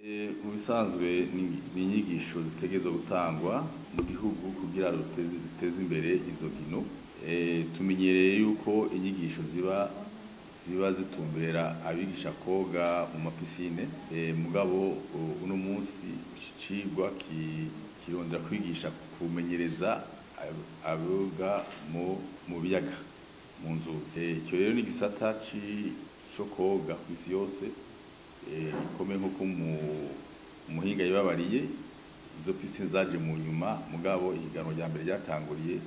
Mu bisanzwe ni inyigisho zitegerezwa gutangwa mu gihugu kugira ziteze imbere izo nkino. Tumenyereye yuko inyigisho ziba zitumbera abigisha koga mu mapisine, mugabo uno munsi icigwa kirondera kwigisha kumenyereza aboga mu biyaga, mu nzuzi. Icyo rero ni igisata co koga kw'isi yose gikomeye nk'uko umuhinga yibabariye. Izo pisine zaje mu nyuma, mugabo ihiganwa rya mbere ryatanguriye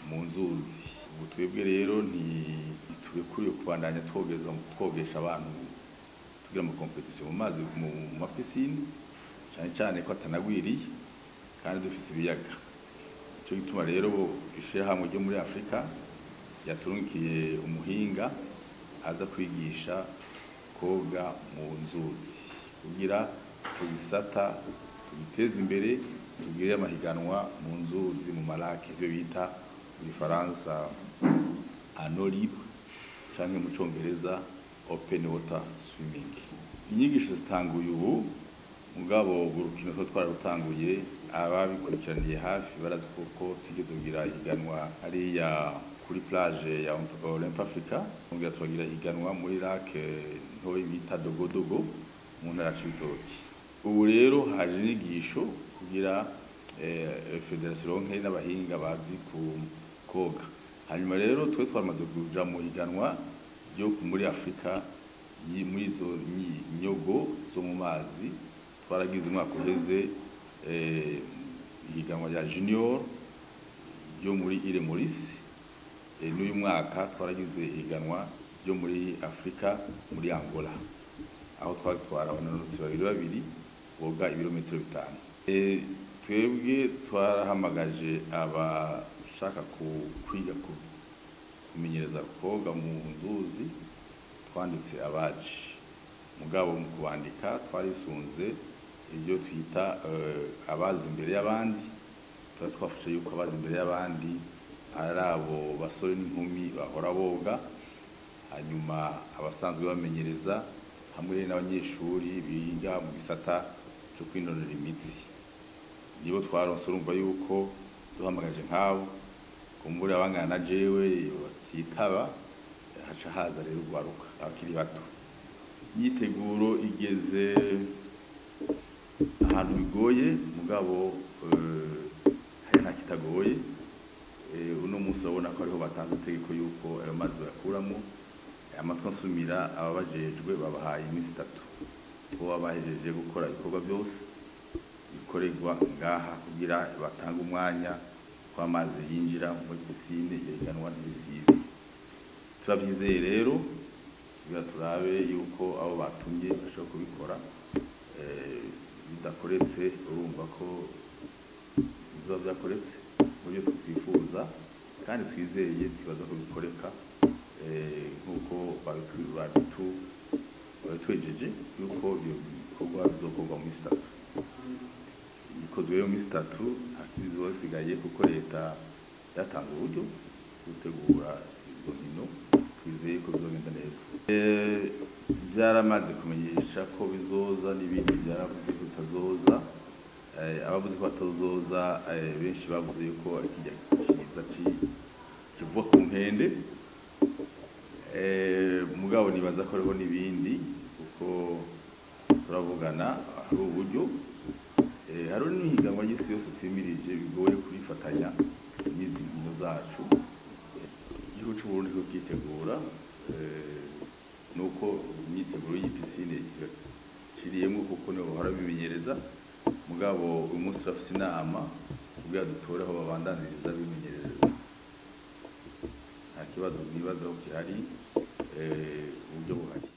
mu nzuzi. Ubu twebwe rero ntiturekuriwe kubandanya twogesha abantu tugira ama competition mu mazi mu mapisine, cane cane ko atanagwiriye kandi dufise ibiyaga. Ico gituma rero ishirahamwe ryo muri Afrika ryaturungikiye umuhinga aza kwigisha koga mu nzuzi kugira tugisata tugiteze imbere, tugire amahiganwa mu nzuzi, mu malake, ivyo bita mu Gifaransa eau libre canke mu Congereza open water swimming. Inyigisho zitanguye ubu, mugabo urukino twararutanguye. Ababikurikiraniye hafi barazi ko tugeze kugira ihiganwa hariya kuri plage ya Olympe Africa, kugira twagira ihiganwa muri lake ntoyi bita Dogodogo mu ntara ya Cibitoke. Ubu rero haje inyigisho kugira federation nke n'abahinga bazi koga. Hanyuma rero twe twamaze kuja mu higanwa ryo muri Afrika muri izo nyogo zo mu mazi. Twaragize umwaka uheze ihiganwa rya junior ryo muri Ile Maurice. N'uyu mwaka twaragize ihiganwa ryo muri Afrika muri Angola, aho twatwara abanonotsi babiri boga ibirometero 5. Twebwe twarahamagaje abashaka kwiga kumenyereza koga mu nzuzi, twanditse abaje, mugabo mu kubandika twarisunze ibyo twita abazi imbere y'abandi. Twafashe yuko abazi imbere y'abandi ari abo basore n'inkumi bahora boga, hanyuma abasanzwe bamenyereza hamwe n'abanyeshuri biga mu gisata cyo kwinonora imitsi. Nibo twaronse, urumva yuko duhamagaje nk'abo kumbura abangana na jewe batitaba, haca haza rero urwaruka abakiri bato. Imyiteguro igeze ahantu bigoye, mugabo hari nta kitagoye. Uno munsi urabona ko ariho batanze itegeko yuko ayo mazi bayakuramo. Amatwi nsumira ababajejwe babahaye iminsi 3 ko babahejeje gukora ibikorwa byose bikorerwa ngaha kugira batanga umwanya ko amazi yinjira muri pisine yeganwa n'ibisibe. Turabyizeye rero kugira turabe yuko abo batumye bashobora kubikora bidakoretse. Urumva ko bizoba byakoretse mu byo twifuza, kandi twizeye tubaza ko bikoreka nk'uko babitwejeje yuko ibyo bikorwa bizokorwa mu minsi 3. Bikozwe mu minsi 3 hakizoba hasigaye kuko leta yatanze uburyo gutegura izo nkino. Twizeye ko bizogenda neza. Byaramaze kumenyesha ko bizoza, n'ibindi byaravuze ko bitazoza. Abavuze ko batazoza benshi bavuze yuko ari kijya kiza kivuga ku nkende. Mugabo nibaza ko hariho n'ibindi kuko turavugana, hari uburyo, hariho n'ihiganwa ry'isi yose twimirije bigoye kurifatanya n'izi nkino zacu. Igihugu c'u Burundi ko kitegura nuko imyiteguro y'ipisine kiriyemo kuko niho bahora bimenyereza. Mugabo uyu munsi turafise inama kugira dutore aho babandaniriza bimenyereza. Nta kibazo nibaza ko kihari, uburyo buhari.